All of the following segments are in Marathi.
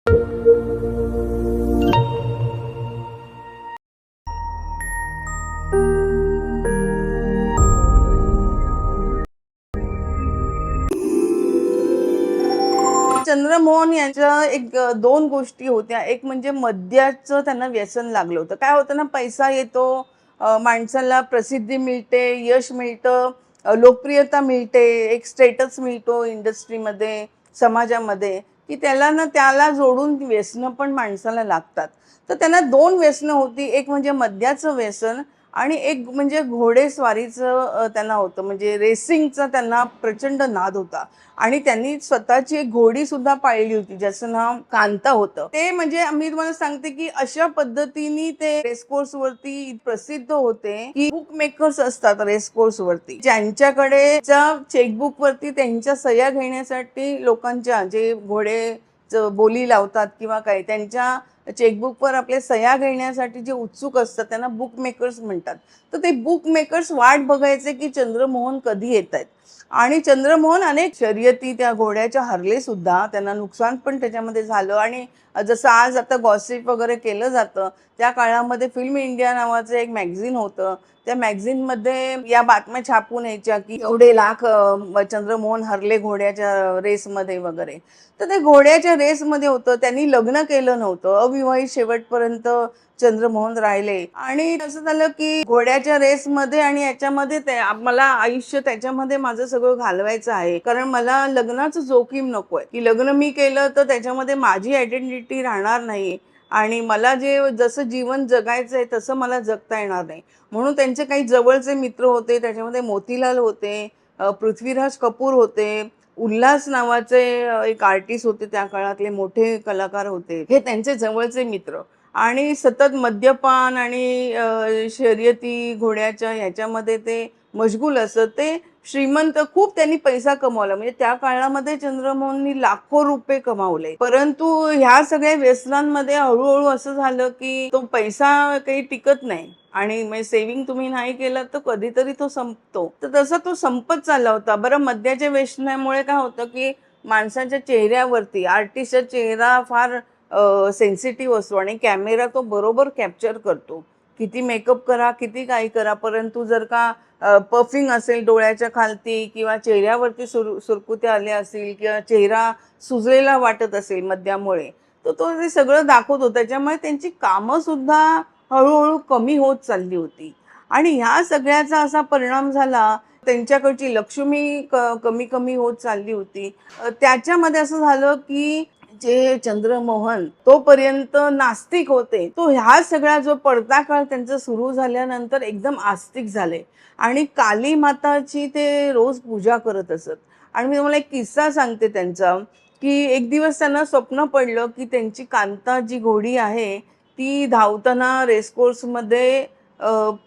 चंद्रमोहन यांच्या एक दोन गोष्टी होत्या. एक म्हणजे मद्याचं त्यांना व्यसन लागलं होतं. काय होतं ना, पैसा येतो, माणसाला प्रसिद्धी मिळते, यश मिळतं, लोकप्रियता मिळते, एक स्टेटस मिळतो इंडस्ट्रीमध्ये, समाजामध्ये, की त्याला जोडून व्यसनं पण माणसाला लागतात. तर त्यांना 2 व्यसनं होती. एक म्हणजे मद्याचं व्यसन आणि एक म्हणजे घोडेस्वारीचं त्यांना होतं. म्हणजे रेसिंगचा त्यांना प्रचंड नाद होता. आणि त्यांनी स्वतःची एक घोडी सुद्धा पाळली होती, ज्याचं नाव कांता होतं. ते म्हणजे मी तुम्हाला सांगते, की अशा पद्धतीने ते रेस कोर्स वरती प्रसिद्ध होते, की बुक मेकर्स असतात रेस कोर्स वरती, ज्यांच्याकडे चेकबुक वरती त्यांच्या सह्या घेण्यासाठी लोकांच्या जे घोडे बोली लावतात किंवा काय त्यांच्या चेकबुकवर आपले सह्या घेण्यासाठी जे उत्सुक असतात त्यांना बुक मेकर्स म्हणतात. तर ते बुक मेकर्स वाट बघायचे की चंद्रमोहन कधी येत आहेत. आणि चंद्रमोहन अनेक शर्यती त्या घोड्याच्या हरले सुद्धा, त्यांना नुकसान पण त्याच्यामध्ये झालं. आणि जसं आज आता गॉसिप वगैरे केलं जातं, त्या काळामध्ये फिल्म इंडिया नावाचं एक मॅगझिन होतं. त्या मॅगझिनमध्ये या बातम्या छापून यायच्या की एवढे लाख चंद्रमोहन हरले घोड्याच्या रेसमध्ये वगैरे. तर ते घोड्याच्या रेसमध्ये होतं, त्यांनी लग्न केलं नव्हतं, अविवाहित शेवटपर्यंत चंद्रमोहन राहिले. आणि असं झालं की घोड्याच्या रेसमध्ये आणि याच्यामध्ये मला आयुष्य त्याच्यामध्ये माझं सगळं घालवायचं आहे, कारण मला लग्नाचं जोखीम नकोय, की लग्न मी केलं तर त्याच्यामध्ये माझी आयडेंटिटी राहणार नाही आणि मला जसं जीवन जगायचं आहे तसं मला जगता येणार नाही. म्हणून त्यांचे काही जवळचे मित्र होते, त्याच्यामध्ये मोतीलाल होते, पृथ्वीराज कपूर होते, उल्हास नावाचे एक आर्टिस्ट होते, त्या काळातले मोठे कलाकार होते, हे त्यांचे जवळचे मित्र. आणि सतत मद्यपान आणि शर्यती घोड्याच्या ह्याच्यामध्ये ते मशगूल असत. ते श्रीमंत, खूप त्यांनी पैसा कमावला. म्हणजे त्या काळामध्ये चंद्रमोहननी लाखो रुपये कमावले. परंतु ह्या सगळ्या व्यसनांमध्ये हळूहळू असं झालं की तो पैसा काही टिकत नाही आणि म्हणजे सेव्हिंग तुम्ही नाही केलं तर कधीतरी तो संपतो. तर तसा तो संपत चालला होता. बरं, मद्याच्या व्यसनामुळे काय होतं की माणसाच्या चेहऱ्यावरती, आर्टिस्टचा चेहरा फार सेन्सिटिव्ह असतो आणि कॅमेरा तो बरोबर कॅप्चर करतो. किती मेकअप करा, किती काही करा, परंतु जर का पफिंग असेल डोळ्याच्या खालती किंवा चेहऱ्यावरती सुरकुत्या आल्या असतील किंवा चेहरा सुजलेला वाटत असेल मद्यामुळे, तर तो ते सगळं दाखवतो. त्याच्यामुळे त्यांची कामं सुद्धा हळूहळू कमी होत चालली होती. आणि ह्या सगळ्याचा असा परिणाम झाला, त्यांच्याकडची लक्ष्मी कमी कमी होत चालली होती. त्याच्यामध्ये असं झालं की जे चंद्रमोहन तोपर्यंत नास्तिक होते, तो ह्या सगळा जो पडता काळ त्यांचा सुरू झाल्यानंतर एकदम आस्तिक झाले आणि काली माताची ते रोज पूजा करत असत. आणि मी तुम्हाला एक किस्सा सांगते त्यांचा, की एक दिवस त्यांना स्वप्न पडलं की त्यांची कांता जी घोडी आहे ती धावताना रेसकोर्समध्ये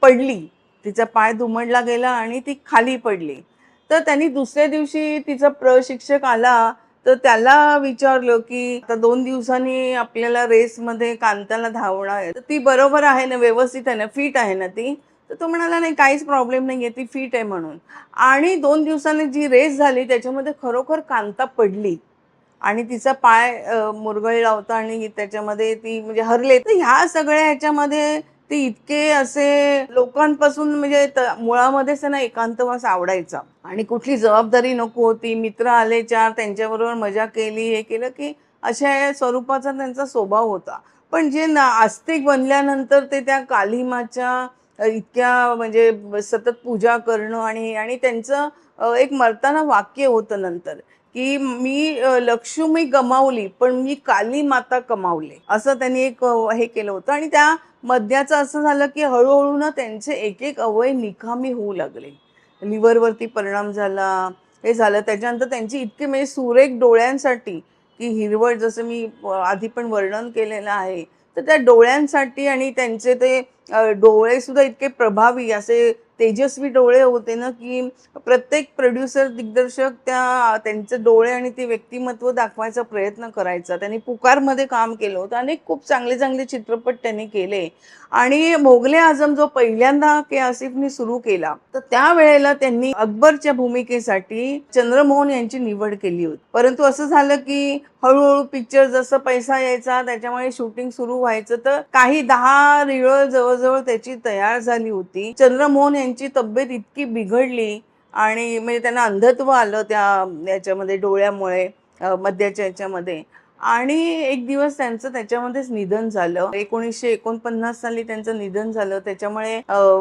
पडली. तिचा पाय दुमडला गेला आणि ती खाली पडली. तर त्यांनी दुसऱ्या दिवशी तिचा प्रशिक्षक आला, तर त्याला विचारलं की आता 2 दिवसांनी आपल्याला रेसमध्ये कांताला धावणार आहे, तर ती बरोबर आहे ना, व्यवस्थित आहे ना, फिट आहे ना ती? तर तो म्हणाला, नाही काहीच प्रॉब्लेम नाहीये, ती फिट आहे म्हणून. आणि 2 दिवसांनी जी रेस झाली त्याच्यामध्ये खरोखर कांता पडली आणि तिचा पाय मुरगळला होता आणि त्याच्यामध्ये ती म्हणजे हरले. तर ह्या सगळ्या ह्याच्यामध्ये ते इतके असे लोकांपासून म्हणजे मुळामध्येच त्यांना एकांतवास आवडायचा आणि कुठली जबाबदारी नको होती. मित्र आले 4, त्यांच्याबरोबर मजा केली, हे केलं, की अशा स्वरूपाचा त्यांचा स्वभाव होता. पण जे आस्तिक बनल्यानंतर ते त्या कालिमाच्या इतक्या म्हणजे सतत पूजा करणं आणि आणि त्यांचं एक मरताना वाक्य होतं नंतर, की मी लक्ष्मी गमावली पण मी काली माता कमावले, असं त्यांनी एक हे केलं होतं. आणि त्या मद्याचं असं झालं की हळूहळू ना त्यांचे एक एक अवयव निकामी होऊ लागले. लिव्हरवरती परिणाम झाला, हे झालं. त्याच्यानंतर त्यांची इतकी म्हणजे सुरेख डोळ्यांसाठी, की हिरवळ जसं मी आधी पण वर्णन केलेलं आहे, तर त्या डोळ्यांसाठी आणि त्यांचे ते डोळे सुद्धा इतके प्रभावी असे तेजस्वी डोळे होते ना, की प्रत्येक प्रोड्युसर, दिग्दर्शक त्यांचे डोळे आणि ते व्यक्तिमत्व दाखवायचा प्रयत्न करायचा. त्यांनी पुकारमध्ये काम केलं होतं. अनेक खूप चांगले चांगले चित्रपट त्यांनी केले आणि मोगले आझम जो पहिल्यांदा के आसिफनी सुरू केला, तर त्यावेळेला त्यांनी अकबरच्या भूमिकेसाठी चंद्रमोहन यांची निवड केली होती. परंतु असं झालं की हळूहळू पिक्चर जसं पैसा यायचा त्याच्यामुळे शूटिंग सुरू व्हायचं, तर काही 10 रिळ जवळजवळ त्याची तयार झाली होती. चंद्रमोहन यांची तब्येत इतकी बिघडली आणि म्हणजे त्यांना अंधत्व आलं त्या याच्यामध्ये डोळ्यामुळे, मध्याच्या याच्यामध्ये, आणि एक दिवस त्यांचं त्याच्यामध्येच निधन झालं. 1949 साली त्यांचं निधन झालं. त्याच्यामुळे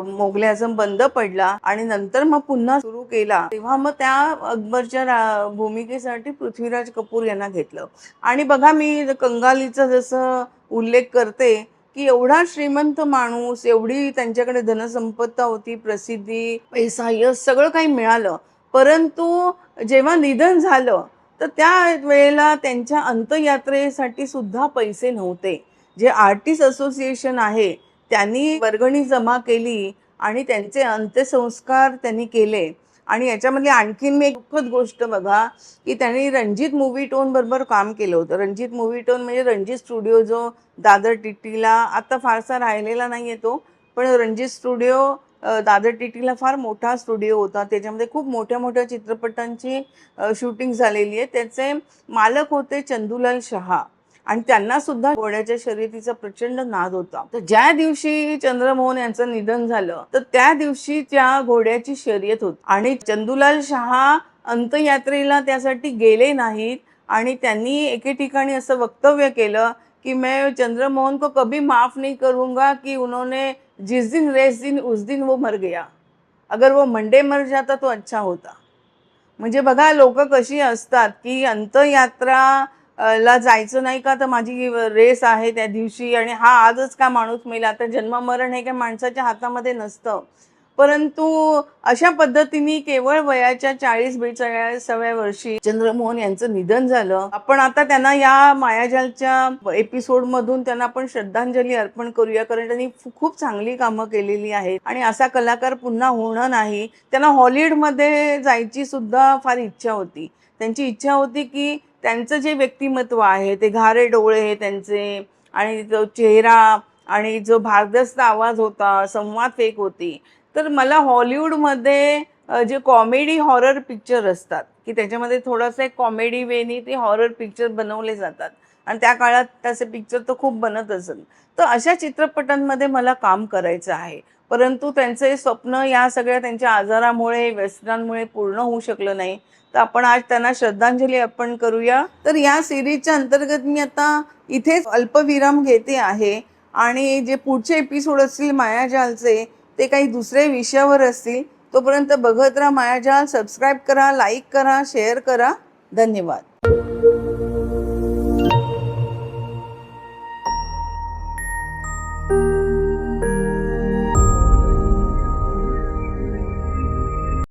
मोगले आझम बंद पडला आणि नंतर मग पुन्हा सुरू केला. तेव्हा मग त्या अकबरच्या भूमिकेसाठी पृथ्वीराज कपूर यांना घेतलं. आणि बघा, मी कंगालीचा जसं उल्लेख करते की एवढा श्रीमंत माणूस, एवढी त्यांच्याकडे धनसंपत्ता होती, प्रसिद्धी, पैसा, यश सगळं काही मिळालं, परंतु जेव्हा निधन झालं तर त्या वेळेला त्यांच्या अंत्ययात्रेसाठी सुद्धा पैसे नव्हते. जे आर्टिस्ट असोसिएशन आहे त्यांनी वर्गणी जमा केली आणि त्यांचे अंत्यसंस्कार त्यांनी केले. आणि याच्यामधली आणखीन मी एक दुःखद गोष्ट बघा, की त्यांनी रणजित मूव्ही टोन बरोबर काम केलं होतं. रणजित मूव्ही टोन म्हणजे रणजित स्टुडिओ, जो दादर टिटीला आता फारसा राहिलेला नाहीये तो, पण रणजित स्टुडिओ दादर टिटीला फार मोठा स्टुडिओ होता. त्याच्यामध्ये खूप मोठ्या मोठ्या चित्रपटांची शूटिंग झालेली आहे. त्याचे मालक होते चंदूलाल शहा आणि त्यांना सुद्धा घोड्याच्या शर्यतीचा प्रचंड नाद होता. तर ज्या दिवशी चंद्रमोहन यांचं निधन झालं तर त्या दिवशी त्या घोड्याची शर्यत होती आणि चंदूलाल शहा अंत्ययात्रेला त्यासाठी गेले नाहीत आणि त्यांनी एके ठिकाणी असं वक्तव्य केलं की मैं चंद्रमोहन को कभी माफ नहीं करूंगा कि उन्होंने जिस दिन रेस दिन उस दिन वो मर गया, अगर वो मंडे मर जाता तो अच्छा होता. म्हणजे बघा लोक कशी असतात की अंत्ययात्रा ला जायचं नाही का, तर माझी रेस आहे त्या दिवशी आणि हा आजच का माणूस मेला, तर जन्म मरण हे काय माणसाच्या हातामध्ये नसतं. परंतु अशा पद्धतीने केवळ वयाच्या 40-42व्या वर्षी चंद्रमोहन यांचं निधन झालं. आपण आता त्यांना या मायाजालच्या एपिसोड मधून त्यांना आपण श्रद्धांजली अर्पण करूया, कारण त्यांनी खूप चांगली कामं केलेली आहेत आणि असा कलाकार पुन्हा होणार नाही. त्यांना हॉलिवूडमध्ये जायची सुद्धा फार इच्छा होती. त्यांची इच्छा होती की त्यांचं जे व्यक्तिमत्व आहे, ते घारे डोळे हे त्यांचे आणि जो चेहरा आणि जो भारदस्त आवाज होता, संवाद फेक होती, तर मला हॉलिवूडमध्ये जे कॉमेडी हॉरर पिक्चर असतात की त्याच्यामध्ये थोडंसं एक कॉमेडी वेनी ते हॉरर पिक्चर बनवले जातात आणि त्या काळात तसे पिक्चर तर खूप बनत असत, तर अशा चित्रपटांमध्ये मला काम करायचं आहे. परंतु त्यांचे स्वप्न या सगळ्या त्यांच्या आजारामुळे, व्यसनांमुळे पूर्ण होऊ शकलं नाही. तर आपण आज त्यांना श्रद्धांजली अर्पण करूया. तर या सिरीजच्या अंतर्गत मी आता इथेच अल्पविराम घेते आहे आणि जे पुढचे एपिसोड असतील मायाजालचे ते काही दुसऱ्या विषयावर असतील. तोपर्यंत बघत राहा मायाजाल. सबस्क्राईब करा, लाईक करा, शेअर करा. धन्यवाद.